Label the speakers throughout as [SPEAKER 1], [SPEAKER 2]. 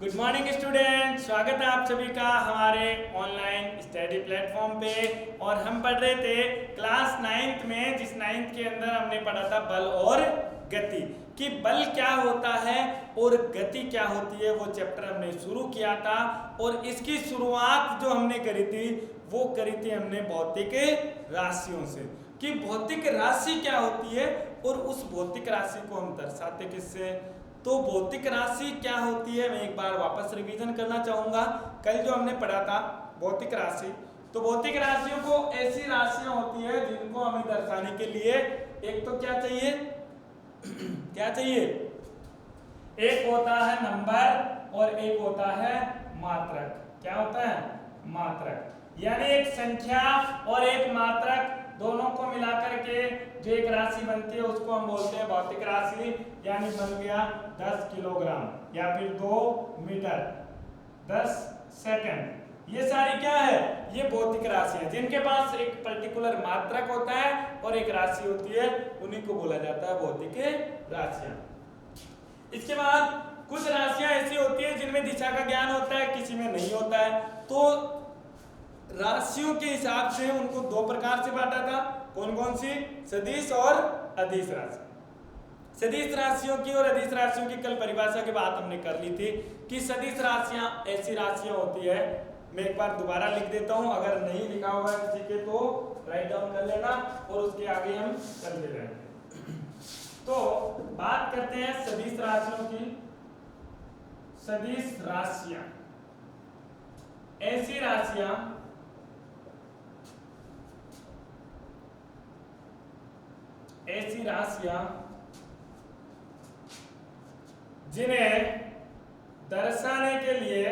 [SPEAKER 1] Good morning student, स्वागत है आप सभी का हमारे ऑनलाइन स्टडी प्लेटफॉर्म पे। और हम पढ़ रहे थे क्लास 9th में, जिस 9th के अंदर हमने पढ़ा था बल और गति, कि बल क्या होता है और गति क्या होती है। वो चैप्टर हमने शुरू किया था और इसकी शुरुआत जो हमने करी थी वो करी थी हमने भौतिक राशियों से, कि भौतिक राशि क्या होती है और उस भौतिक राशि को हम दर्शाते किससे। तो भौतिक राशि क्या होती है मैं एक बार वापस रिवीजन करना चाहूँगा। कल जो हमने पढ़ा था भौतिक राशि, तो भौतिक राशियों को ऐसी राशियां होती है जिनको हमें दर्शाने के लिए एक तो क्या चाहिए क्या चाहिए, एक होता है नंबर और एक होता है मात्रक। क्या होता है? मात्रक। यानी एक संख्या और एक मात्रक दोनों को मिलाकर के जो एक राशि बनती है उसको हम बोलते हैं भौतिक राशि। यानी बन गया 10 किलोग्राम या फिर 2 मीटर 10 सेकंड। ये सारी क्या है? ये भौतिक राशि है जिनके पास एक पर्टिकुलर मात्रक होता है और एक राशि होती है, उन्हीं को बोला जाता है भौतिक राशियां। इसके बाद कुछ राशियां ऐसी होती है जिनमें दिशा का ज्ञान होता है, किसी में नहीं होता है। तो राशियों के हिसाब से उनको दो प्रकार से बांटा था। कौन कौन सी? सदिश और अदिश राशि। सदिश राशियों की और अदिश राशियों की कल परिभाषा की बात हमने कर ली थी कि सदिश राशियां ऐसी राशियां होती है, मैं एक बार दोबारा लिख देता हूं, अगर नहीं लिखा होगा किसी के तो राइट डाउन कर लेना और उसके आगे हम कर ले रहे हैं। तो बात करते हैं सदिश राशियों की। सदिश राशियां ऐसी राशियां जिन्हें दर्शाने के लिए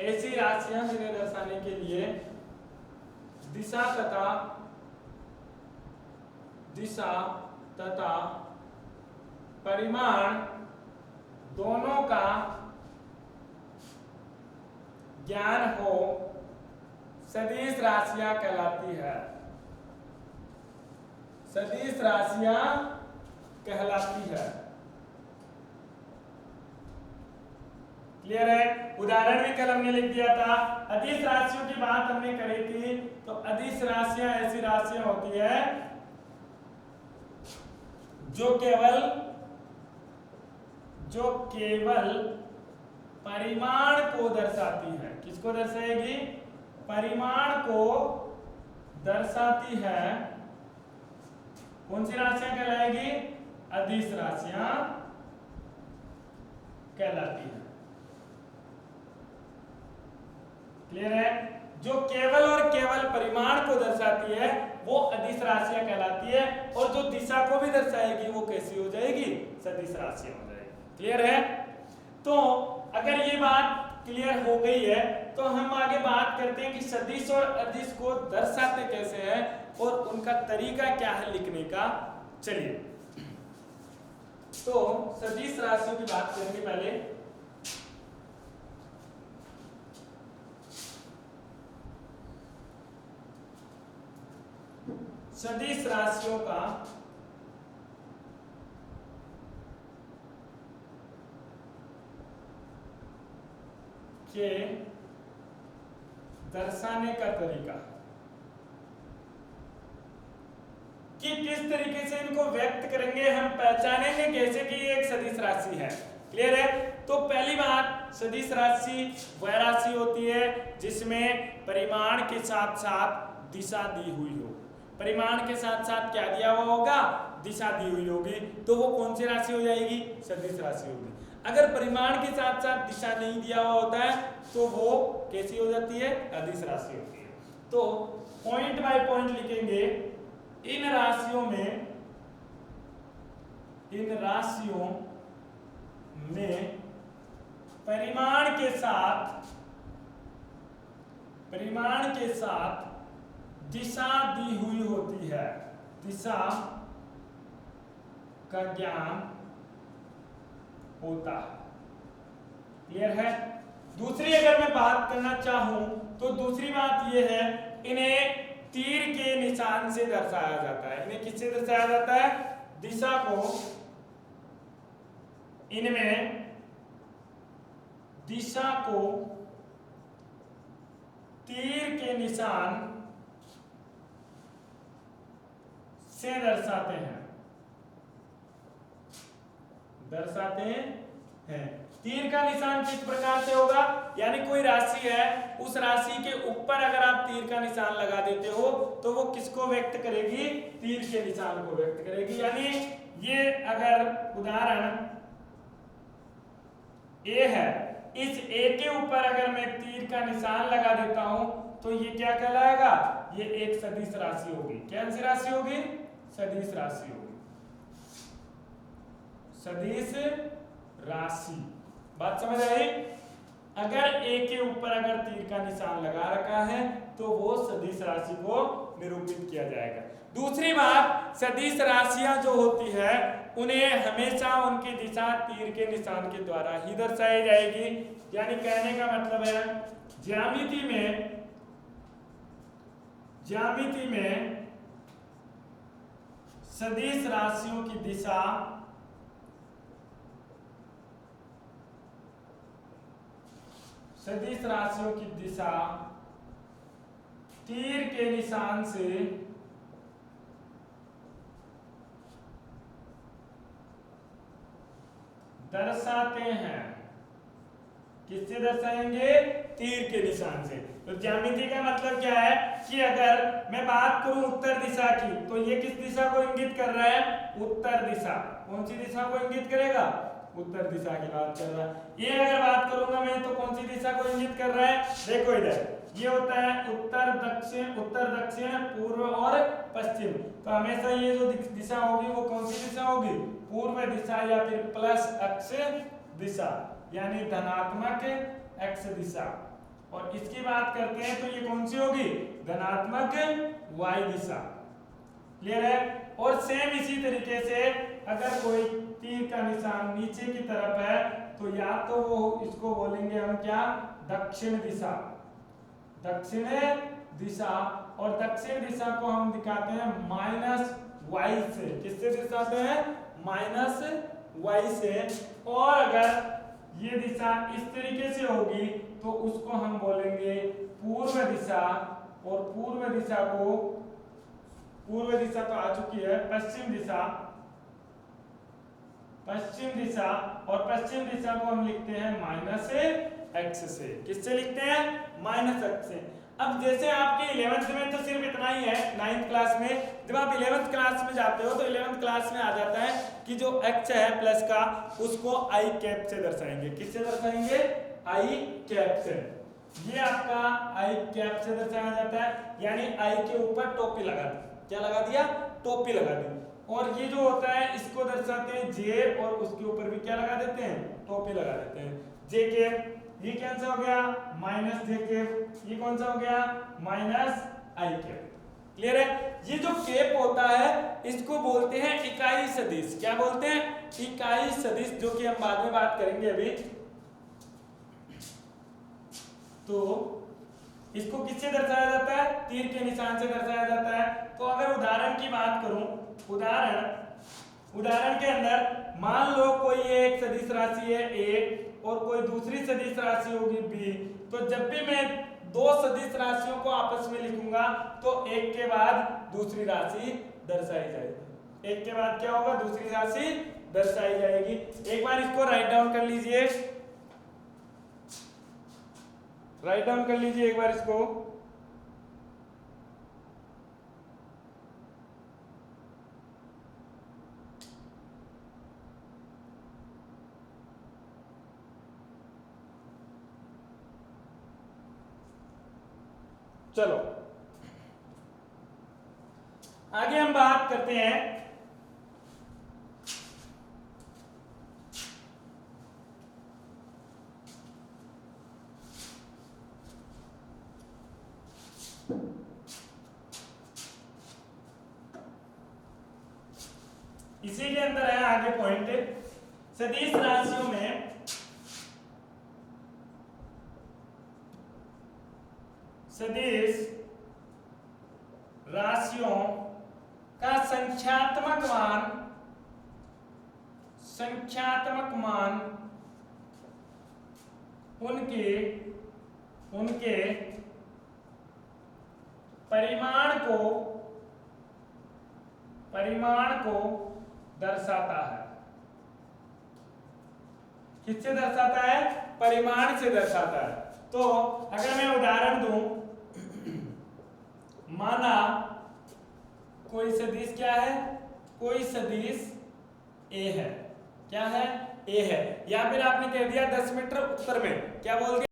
[SPEAKER 1] ऐसी राशियां जिन्हें दर्शाने के लिए दिशा तथा परिमाण दोनों का ज्ञान हो, सदिश राशियां कहलाती है। सदिश राशियां कहलाती है। क्लियर है? उदाहरण भी कल हमने लिख दिया था। अदिश राशियों की बात हमने करी थी, तो अदिश राशियां ऐसी राशियां होती है जो केवल परिमाण को दर्शाती है। किसको दर्शाएगी? परिमाण को दर्शाती है। कौन सी राशियां कहलाएगी? अदिश राशियां कहलाती है। क्लियर है? जो केवल और केवल परिमाण को दर्शाती है वो अदिश राशियां कहलाती है, और जो दिशा को भी दर्शाएगी वो कैसी हो जाएगी? सदिश राशियां हो जाएगी। क्लियर है? तो अगर ये बात क्लियर हो गई है तो हम आगे बात करते हैं कि सदिश और अदिश को दर्शाते कैसे हैं और उनका तरीका क्या है लिखने का। चलिए, तो सदिश राशियों की बात करेंगे पहले। सदिश राशियों का के दर्शाने का तरीका, कि किस तरीके से इनको व्यक्त करेंगे, हम पहचानेंगे कैसे कि ये एक सदिश राशि है। क्लियर है? तो पहली बात, सदिश राशि वह राशि होती है जिसमें परिमाण के साथ साथ दिशा दी हुई हो। परिमाण के साथ साथ क्या दिया हुआ होगा? दिशा दी हुई होगी, तो वो कौन सी राशि हो जाएगी? सदिश राशि होगी। अगर परिमाण के साथ साथ दिशा नहीं दिया हुआ होता है तो वो कैसी हो जाती है? अदिश राशि होती है। तो पॉइंट बाय पॉइंट लिखेंगे। इन राशियों में परिमाण के साथ दिशा दी हुई होती है। दिशा का ज्ञान होता है। क्लियर है? दूसरी अगर मैं बात करना चाहूं तो दूसरी बात यह है, इन्हें तीर के निशान से दर्शाया जाता है। इन्हें किससे दर्शाया जाता है? दिशा को, इनमें दिशा को तीर के निशान से दर्शाते हैं, तीर का निशान किस प्रकार से होगा? यानी कोई राशि है, उस राशि के ऊपर अगर आप तीर का निशान लगा देते हो तो वो किसको व्यक्त करेगी? तीर के निशान को व्यक्त करेगी। यानी ये अगर उदाहरण ए है, इस ए के ऊपर अगर मैं तीर का निशान लगा देता हूं तो ये क्या कहलाएगा? ये एक सदिश राशि होगी। कौन सी राशि होगी? सदिश राशि होगी, सदिश राशि। बात समझ आई? अगर ए के ऊपर अगर तीर का निशान लगा रखा है तो वो सदिश राशि को निरूपित किया जाएगा। दूसरी बात, सदिश राशियां जो होती है उन्हें हमेशा उनकी दिशा तीर के निशान के द्वारा ही दर्शाई जाएगी। यानी कहने का मतलब है ज्यामिति में सदिश राशियों की दिशा तीर के निशान से दर्शाते हैं। किससे दर्शाएंगे? तीर के निशान से। तो ज्यामिति का मतलब क्या है कि अगर मैं बात करूं उत्तर दिशा की तो ये किस दिशा को इंगित कर रहा है? उत्तर दिशा। कौन सी दिशा को इंगित करेगा? उत्तर दिशा की बात कर रहा है। ये अगर बात करूंगा मैं तो कौन सी दिशा को इंगित कर रहा है? देखो इधर ये होता है उत्तर दक्षिण पूर्व और पश्चिम। तो हमेशा ये जो दिशा होगी वो कौन सी दिशा होगी? पूर्व दिशा या फिर प्लस अक्ष दिशा, यानी धनात्मक एक्स दिशा। और इसकी बात करते हैं तो ये कौन सी होगी? धनात्मक वाई दिशा। क्लियर है? और सेम इसी तरीके से अगर कोई तीर का निशान नीचे की तरफ है तो या तो वो इसको बोलेंगे हम क्या? दक्षिण दिशा। और दक्षिण दिशा को हम दिखाते हैं माइनस वाई से। किससे दिखाते हैं? माइनस वाई से। और अगर ये दिशा इस तरीके से होगी तो उसको हम बोलेंगे पूर्व दिशा। और पूर्व दिशा तो आ चुकी है, पश्चिम दिशा। और पश्चिम दिशा को हम लिखते हैं माइनस एक्स से। किससे लिखते हैं? माइनस एक्स से। अब जैसे आपके 11th में तो सिर्फ इतना ही है, 9th क्लास में जब आप 11th क्लास में जाते हो तो 11th क्लास में आ जाता है कि जो एक्स है प्लस का उसको आई कैप से दर्शाएंगे। किससे दर्शाएंगे? आई कैप से। ये आपका आई कैप से दर्शाया जाता है, यानी आई के ऊपर टोपी लगा दी। क्या लगा दिया? टोपी लगा दी। और ये जो होता है इसको दर्शाते हैं जे, और उसके ऊपर भी क्या लगा देते हैं? टोपी लगा देते हैं, जे कैप। ये कौन सा हो गया? माइनस जे कैप। ये कौन सा हो गया? माइनस आई कैप। क्लियर है? ये जो कैप होता है इसको बोलते हैं इकाई सदिश। क्या बोलते हैं? इकाई सदिश, जो कि हम बाद में बात करेंगे अभी। तो इसको किससे दर्शाया जाता है? तीर के निशान से दर्शाया जाता है। तो अगर उदाहरण की बात करूं, उदाहरण के अंदर मान लो कोई एक सदिश राशि है ए और कोई दूसरी सदिश राशि होगी बी। तो जब भी मैं दो सदिश राशियों को आपस में लिखूंगा तो एक के बाद दूसरी राशि दर्शाई जाएगी। एक के बाद क्या होगा? दूसरी राशि दर्शाई जाएगी। एक बार इसको राइट डाउन कर लीजिए, एक बार इसको। चलो आगे हम बात करते हैं इसी के अंदर है आगे पॉइंट, सदिश राशियों में सदिश राशियों का संख्यात्मक मान उनके परिमाण को दर्शाता है। किससे दर्शाता है? परिमाण से दर्शाता है। तो अगर मैं उदाहरण दूं, माना कोई सदिश क्या है? कोई सदिश ए है। क्या है? ए है। या फिर आपने कह दिया 10 मीटर उत्तर में। क्या बोल दिया?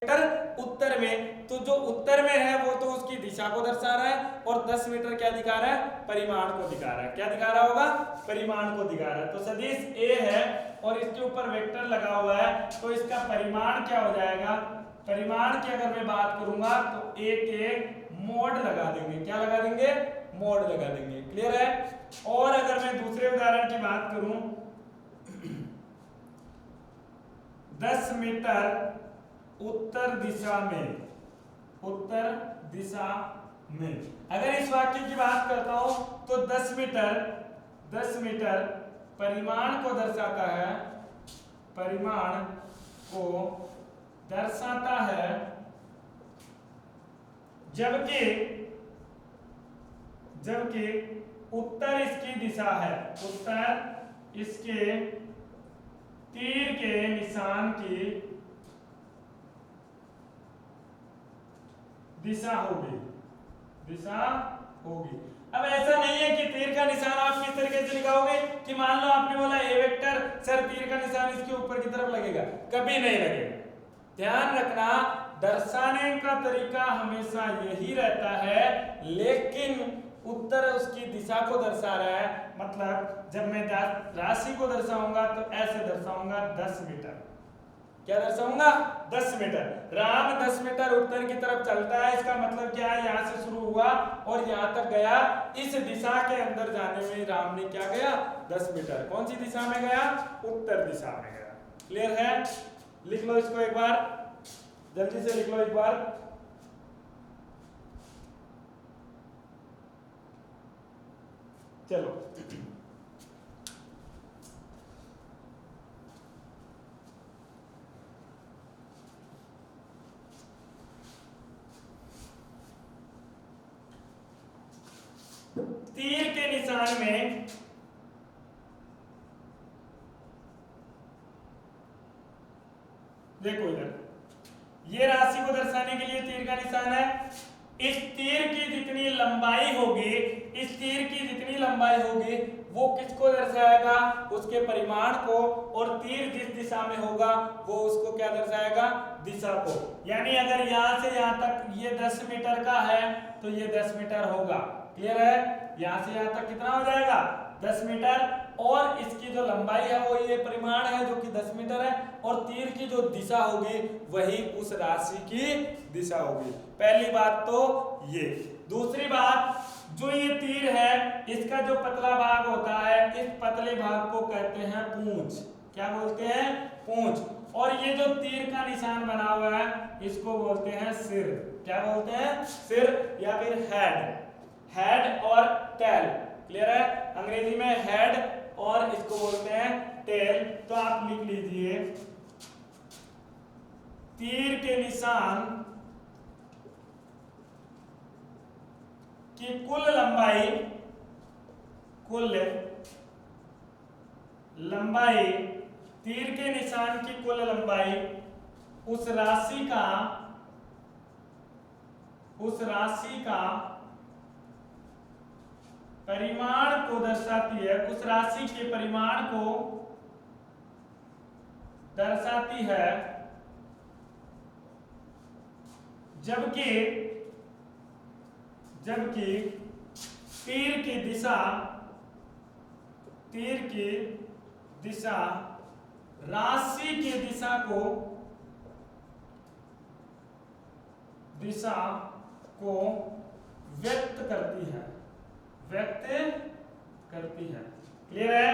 [SPEAKER 1] मीटर उत्तर में। तो जो उत्तर में है वो तो उसकी दिशा को दर्शा रहा है, और 10 मीटर क्या दिखा रहा है? परिमाण को दिखा रहा है। क्या दिखा रहा होगा? परिमाण को दिखा रहा है। तो सदिश ए है और इसके ऊपर वेक्टर लगा हुआ है, तो इसका परिमाण क्या हो जाएगा? परिमाण की अगर मैं बात करूंगा तो ए के मोड लगा देंगे। क्या लगा देंगे? मोड लगा देंगे। क्लियर है? और अगर मैं दूसरे उदाहरण की बात करूं, 10 मीटर उत्तर दिशा में अगर इस वाक्य की बात करता हूं तो 10 मीटर परिमाण को दर्शाता है, जबकि उत्तर इसकी दिशा है। उत्तर इसके तीर के निशान की दिशा होगी। अब ऐसा नहीं है कि तीर का निशान आप किस तरीके से लिखाओगे कि मान लो आपने बोला ए वेक्टर, सर तीर का निशान इसके ऊपर की तरफ लगेगा, कभी नहीं लगेगा। ध्यान रखना, दर्शाने का तरीका हमेशा यही रहता है, लेकिन उत्तर उसकी दिशा को दर्शा रहा है। मतलब जब मैं राशि को दर्शाऊंगा तो ऐसे दर्शाऊंगा 10 मीटर। क्या दर्शाऊंगा? 10 मीटर। राम 10 मीटर उत्तर की तरफ चलता है। इसका मतलब क्या है? यहां से शुरू हुआ और यहां तक गया। इस दिशा के अंदर जाने में राम ने क्या गया? 10 मीटर। कौन सी दिशा में गया? उत्तर दिशा में गया। क्लियर है? लिख लो इसको एक बार, जल्दी से लिख लो एक बार। चलो, तीर के निशान में देखो इधर, ये राशि को दर्शाने के लिए तीर का निशान है। इस तीर की जितनी लंबाई होगी वो किसको दर्शाएगा? उसके परिमाण को। और तीर जिस दिशा में होगा वो उसको क्या दर्शाएगा? दिशा को। यानी अगर यहां से यहां तक ये 10 मीटर का है तो ये 10 मीटर होगा। क्लियर है? यहां से यहां तक कितना हो जाएगा? 10 मीटर। और इसकी जो लंबाई है वो ये परिमाण है जो कि 10 मीटर है, और तीर की जो दिशा होगी वही उस राशि की दिशा होगी। पहली बात तो ये। दूसरी बात, जो ये तीर है इसका जो पतला भाग होता है, इस पतले भाग को कहते हैं पूंछ। क्या बोलते हैं? पूंछ। और ये जो तीर का निशान बना हुआ है इसको बोलते हैं सिर। क्या बोलते हैं? सिर या फिर हेड और टेल। क्लियर है? अंग्रेजी में हेड और इसको बोलते हैं टेल। तो आप लिख लीजिए, तीर के निशान की कुल लंबाई, तीर के निशान की कुल लंबाई उस राशि का परिमाण को दर्शाती है। उस राशि के परिमाण को दर्शाती है, जबकि तीर की दिशा राशि की दिशा को व्यक्त करती है। क्लियर है?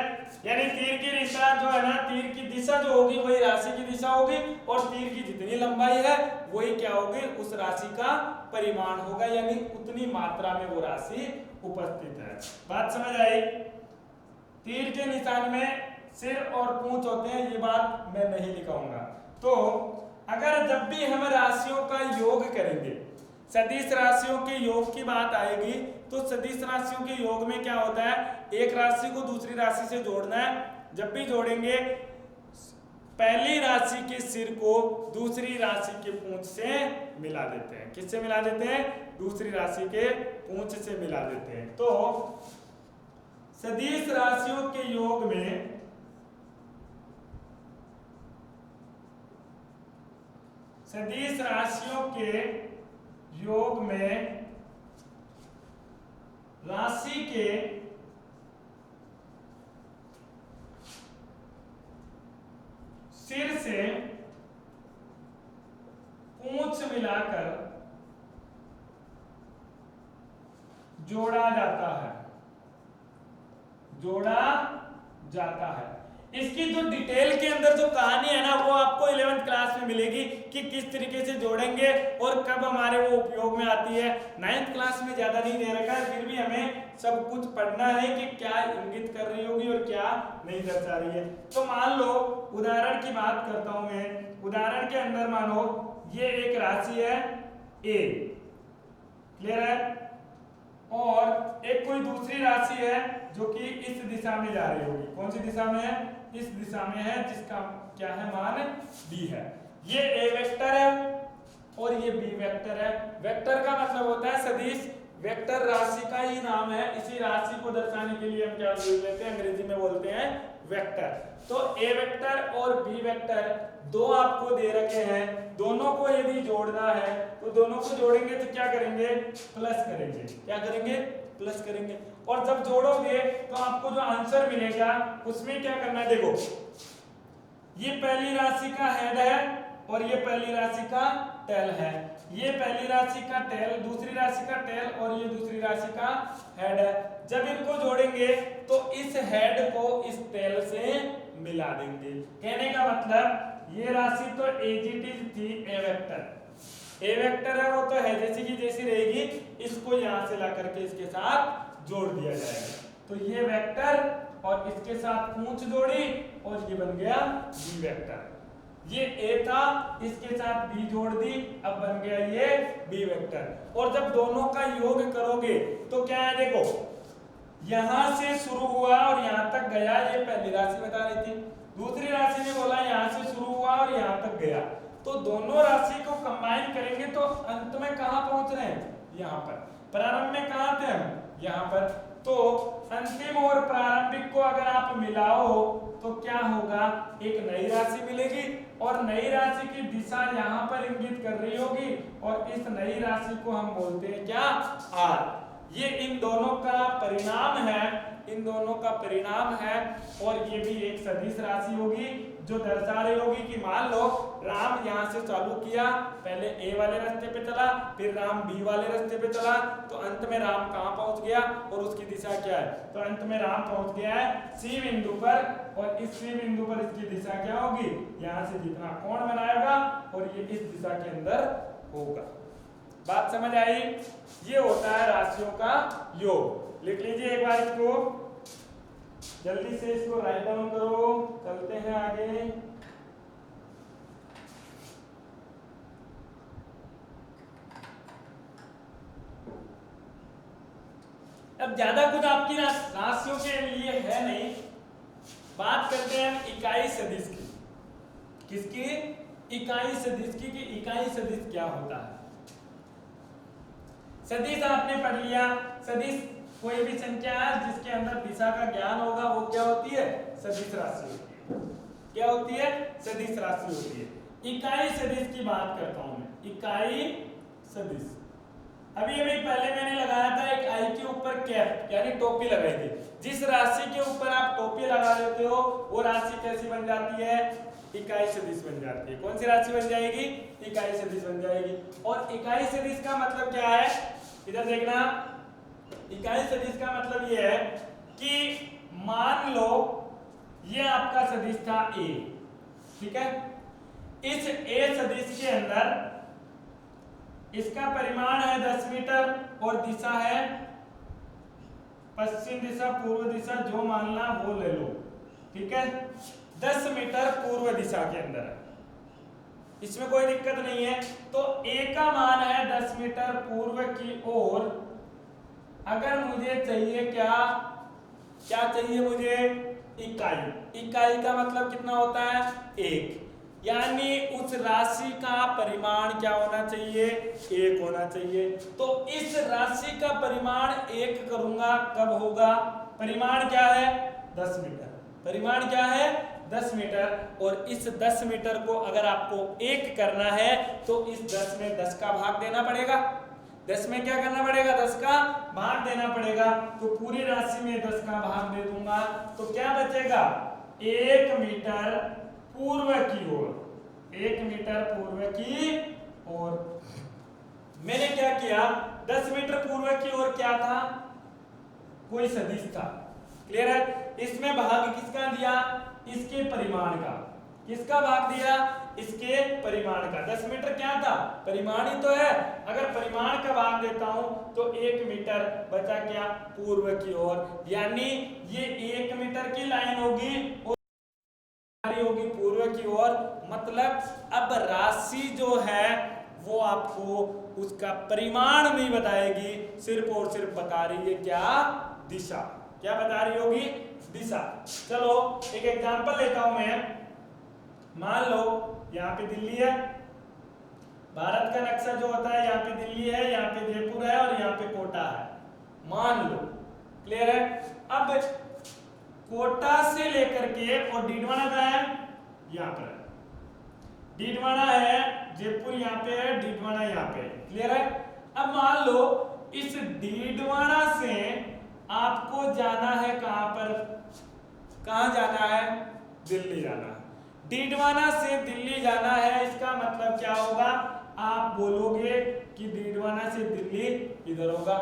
[SPEAKER 1] यानी तीर की दिशा जो है ना, तीर की दिशा जो होगी वही राशि की दिशा होगी, और तीर की जितनी लंबाई है वही क्या होगी? उस राशि का परिमाण होगा। यानी उतनी मात्रा में वो राशि उपस्थित है। बात समझ आई? तीर के निशान में सिर और पूंछ होते हैं, ये बात मैं नहीं लिखाऊंगा। तो अगर जब भी हम राशियों का योग करेंगे, सदिश राशियों के योग की बात आएगी, तो सदिश राशियों के योग में क्या होता है, एक राशि को दूसरी राशि से जोड़ना है। जब भी जोड़ेंगे, पहली राशि के सिर को दूसरी राशि के पूंछ से मिला देते हैं। किससे मिला देते हैं? दूसरी राशि के पूंछ से मिला देते हैं। तो सदिश राशियों के योग में सदिश राशियों के योग में राशि के सिर से पूंछ मिलाकर जोड़ा जाता है, जोड़ा जाता है। इसकी जो डिटेल के अंदर जो कहानी है ना, वो आपको 11th क्लास में मिलेगी कि किस तरीके से जोड़ेंगे और कब हमारे वो उपयोग में आती है। 9th क्लास में ज्यादा नहीं दे रखा है, फिर भी हमें सब कुछ पढ़ना है कि क्या इंगित कर रही होगी और क्या नहीं दर्शा रही है। तो मान लो, उदाहरण की बात करता हूं मैं। उदाहरण के अंदर मानो ये एक राशि है A, क्लियर है, और एक कोई दूसरी राशि है जो कि इस दिशा में जा रही होगी। कौन सी दिशा में है? इस दिशा में है, जिसका क्या है, मान B है। ये A वेक्टर है और ये B वेक्टर है। वेक्टर का मतलब होता है सदिश। वेक्टर राशि का ही नाम है। इसी राशि को दर्शाने के लिए हम क्या बोल लेते हैं, अंग्रेजी में बोलते हैं वेक्टर। तो A वेक्टर और B वेक्टर दो आपको दे रखे हैं। दोनों को यदि जोड़ना है तो दोनों को जोड़ेंगे तो क्या करेंगे, प्लस करेंगे। क्या करेंगे? प्लस करेंगे। और जब जोड़ोगे तो आपको जो आंसर मिलेगा उसमें क्या करना है, देखो ये पहली राशि का हेड है और ये पहली राशि का टेल है। ये पहली राशि का टेल, दूसरी राशि का टेल और ये दूसरी राशि का हेड है। जब इनको जोड़ेंगे तो इस हेड को इस टेल से मिला देंगे। कहने का मतलब ये राशि तो एजिटिव थी ए वेक्टर। ए वेक्टर है वो तो है जैसी की जैसी रहेगी, इसको यहां से ला करके इसके साथ जोड़ दिया जाएगा। तो ये वेक्टर और इसके साथ पूंछ जोड़ी और ये बन गया बी वेक्टर। ये ए था, इसके साथ बी जोड़ दी, अब बन गया ये बी वेक्टर। और जब दोनों का योग करोगे तो क्या है, देखो यहां से शुरू हुआ और यहां तक गया, ये पहली राशि बता रही थी। दूसरी राशि ने बोला यहां से शुरू हुआ और यहां तक गया। तो दोनों राशि को कंबाइन करेंगे तो अंत में कहां पहुंच रहे हैं, यहां पर। प्रारंभ में कहां थे हम, यहां पर। तो अंतिम और प्रारंभिक को अगर आप मिलाओ तो क्या होगा, एक नई राशि मिलेगी और नई राशि की दिशा यहां पर इंगित कर रही होगी और इस नई राशि को हम बोलते हैं क्या, आर। ये इन दोनों का परिणाम है, इन दोनों का परिणाम है। और ये भी एक सदिश राशि होगी जो दर्शा रही होगी कि मान लो राम यहां से चालू किया, पहले ए वाले रास्ते पे चला, फिर राम बी वाले रास्ते पे चला, तो अंत में राम कहां पहुंच गया और उसकी दिशा क्या है, तो अंत में राम पहुंच गया है सी बिंदु पर। और इस सी बिंदु पर इसकी दिशा क्या होगी, यहां से जितना कोण बनाएगा और ये इस दिशा के अंदर होगा। बात समझ आई? ये होता है राशियों का योग। लिख लीजिए एक बार इसको, जल्दी से इसको राइट डाउन करो, चलते हैं आगे। अब ज्यादा कुछ आपकी राशियों के लिए है नहीं, बात करते हैं हम इकाई सदिश की। किसकी? इकाई सदिश की। कि इकाई सदिश क्या होता है। सदिश आपने पढ़ लिया, सदिश कोई भी संख्या है जिसके अंदर दिशा का ज्ञान होगा वो क्या होती है, सदिश राशि होती है। क्या होती है, सदिश राशि होती है। इकाई सदिश की बात करता हूं मैं, इकाई सदिश। अभी अभी पहले मैंने लगाया था एक आई के ऊपर कैप यानी टोपी लगाई थी। जिस राशि के ऊपर आप टोपी लगा लेते हो वो राशि कैसी बन जाती है, इकाई सदिश बन जाती है। कौन सी राशि बन जाएगी, इकाई सदिश बन जाएगी। और इकाई सदिश का मतलब क्या है, इधर देखना। इकाई सदिश का मतलब ये है कि मान लो ये आपका सदिश था ए, ठीक है। इस ए सदिश के अंदर इसका परिमाण है 10 मीटर और दिशा है पश्चिम दिशा, पूर्व दिशा, जो मानना वो ले लो, ठीक है। 10 मीटर पूर्व दिशा के अंदर है, इसमें कोई दिक्कत नहीं है। तो ए का मान है 10 मीटर पूर्व की ओर। अगर मुझे चाहिए क्या चाहिए मुझे, इकाई का मतलब कितना होता है, 1, यानी उस राशि का परिमाण क्या होना चाहिए, 1 होना चाहिए। तो इस राशि का परिमाण 1 करूंगा, कब होगा, परिमाण क्या है 10 मीटर, परिमाण क्या है 10 मीटर। और इस 10 मीटर को अगर आपको 1 करना है तो इस 10 में 10 का भाग देना पड़ेगा, 10 में क्या करना पड़ेगा, 10 का भाग देना पड़ेगा। तो पूरी राशि में 10 का भाग दे दूंगा, तो क्या बचेगा, 1 मीटर पूर्व की ओर, 1 मीटर पूर्व की ओर। मैंने क्या किया, 10 मीटर पूर्व की ओर क्या था, कोई सदिश था, क्लियर है। इसमें भाग किसका दिया, इसके परिमाण का, किसका भाग दिया, इसके परिमाण का। 10 मीटर क्या था, परिमाण ही तो है। अगर परिमाण का भाग देता हूं तो 1 मीटर बचा क्या, पूर्व की ओर, यानी ये 1 मीटर की लाइन होगी और होगी पूर्व की ओर। मतलब अब राशि जो है वो आपको उसका परिमाण नहीं बताएगी, सिर्फ और सिर्फ बता रही है क्या, दिशा। क्या बता रही होगी, दिशा। चलो एक एग्जांपल लेता हूं मैं। मान लो यहाँ पे दिल्ली है, भारत का नक्शा जो होता है यहाँ पे दिल्ली है, यहाँ पे जयपुर है और यहाँ पे कोटा है, मान लो, क्लियर है। अब कोटा से लेकर के, और डीडवाना कहाँ है, यहाँ पर है, डीडवाना है, जयपुर यहाँ पे है, डीडवाना यहाँ पे है, क्लियर है। अब मान लो इस डीडवाना से आपको जाना है कहां पर, कहां जाना है, दिल्ली जाना है। डीडवाना से दिल्ली जाना है, इसका मतलब क्या होगा, आप बोलोगे कि डीडवाना से दिल्ली इधर होगा।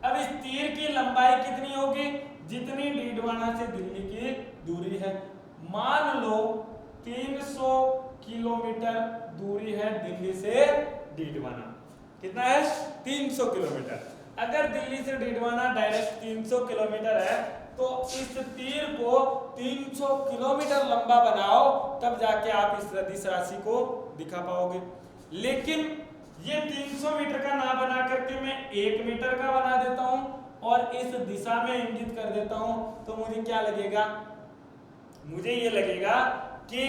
[SPEAKER 1] अब इस तीर की लंबाई कितनी होगी, जितनी डीडवाना से दिल्ली की दूरी है। मान लो 300 किलोमीटर दूरी है दिल्ली से डीडवाना, कितना है 300 किलोमीटर। अगर दिल्ली से डीडवाना डायरेक्ट 300 किलोमीटर है तो इस तीर को 300 किलोमीटर लंबा बनाओ, तब जाके आप इस सदिश राशि को दिखा पाओगे। लेकिन ये 300 मीटर का ना बना करके मैं 1 मीटर का बना देता हूं और इस दिशा में इंगित कर देता हूं, तो मुझे क्या लगेगा, मुझे ये लगेगा कि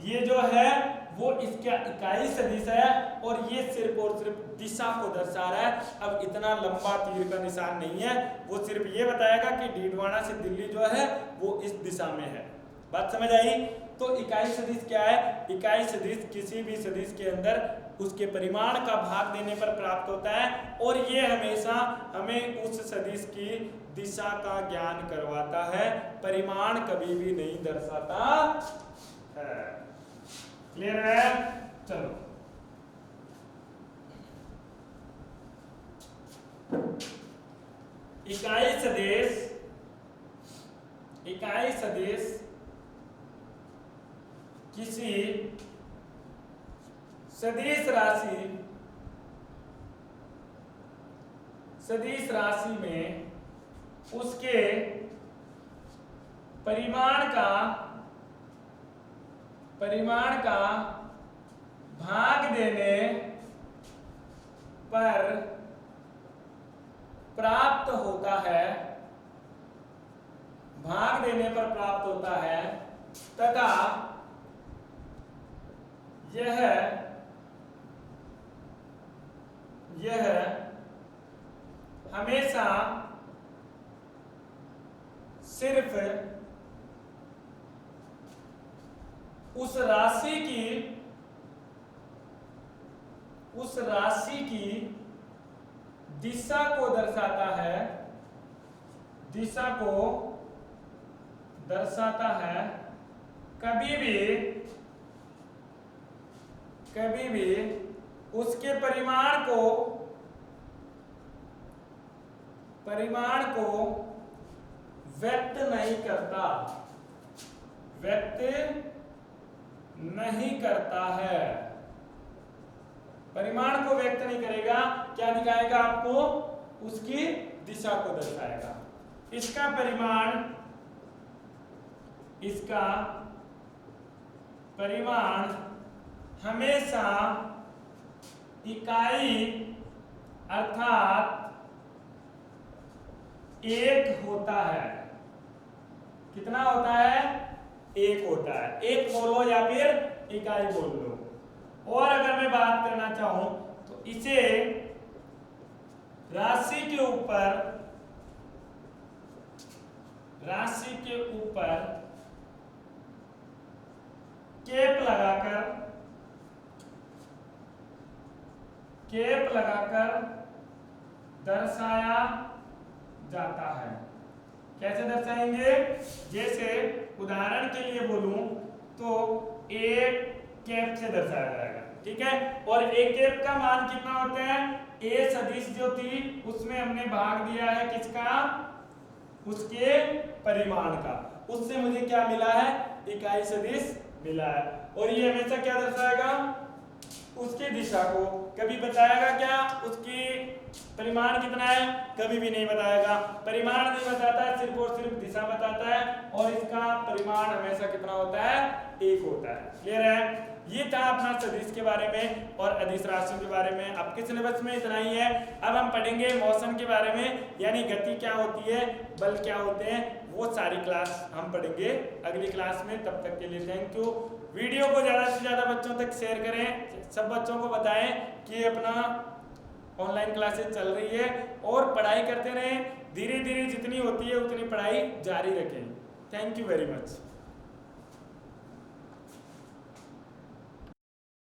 [SPEAKER 1] ये जो है वो इसका इकाई सदिश है और ये सिर्फ और सिर्फ दिशा को दर्शा रहा है। अब इतना लंबा तीर का निशान नहीं है, वो सिर्फ ये बताएगा कि डीडवाना से दिल्ली जो है वो इस दिशा में है। बात समझ आई। तो इकाई सदिश क्या है, इकाई सदिश किसी भी सदिश के अंदर उसके परिमाण का भाग देने पर प्राप्त होता है और ये हमेशा हमें उस सदिश की दिशा का ज्ञान करवाता है, परिमाण कभी भी नहीं दर्शाता है। क्लियर है। चलो इकाई सदिश, इकाई सदिश किसी सदिश राशि, सदिश राशि में उसके परिमाण का भाग देने पर प्राप्त होता है, भाग देने पर प्राप्त होता है तथा यह हमेशा सिर्फ उस राशि की दिशा को दर्शाता है, दिशा को दर्शाता है। कभी भी उसके परिमाण को व्यक्त नहीं करता, व्यक्त नहीं करता है। परिमाण को व्यक्त नहीं करेगा, क्या दिखाएगा आपको, उसकी दिशा को दर्शाएगा। इसका परिमाण हमेशा इकाई अर्थात एक होता है। कितना होता है? एक होता है। एक बोलो या फिर इकाई बोल लो। और अगर मैं बात करना चाहूं तो इसे राशि के ऊपर कैप लगाकर दर्शाया जाता है। कैसे दर्शाएंगे? जैसे उदाहरण के लिए बोलूं तो एक कैप से दर्शाया जाएगा, ठीक है। और एक कैप का मान कितना होता है? ए सदिश जो थी उसमें हमने भाग दिया है किसका? उसके परिमाण का। उससे मुझे क्या मिला है? इकाई सदिश मिला है। और ये हमेशा क्या दर्शाएगा? उसकी दिशा को। कभी बताएगा क्या उसकी परिमाण कितना है? कभी भी नहीं बताएगा। परिमाण नहीं बताता है, सिर्फ और सिर्फ दिशा बताता है। और इसका परिमाण हमेशा कितना होता है? एक होता है। क्लियर है? ये था अपना सदिश के बारे में और अदिश राशियों के बारे में। आपके सिलेबस में इतना ही है। अब हम पढ़ेंगे मोशन के बारे में, यानी गति क्या होती है, बल क्या होते हैं, वो सारी क्लास हम पढ़ेंगे अगली क्लास में। तब तक के लिए थैंक यू। वीडियो को ज़्यादा से ज़्यादा बच्चों तक शेयर करें, सब बच्चों को बताएं कि अपना ऑनलाइन क्लासेस चल रही है और पढ़ाई करते रहें। धीरे धीरे जितनी होती है उतनी पढ़ाई जारी रखें। Thank you very much.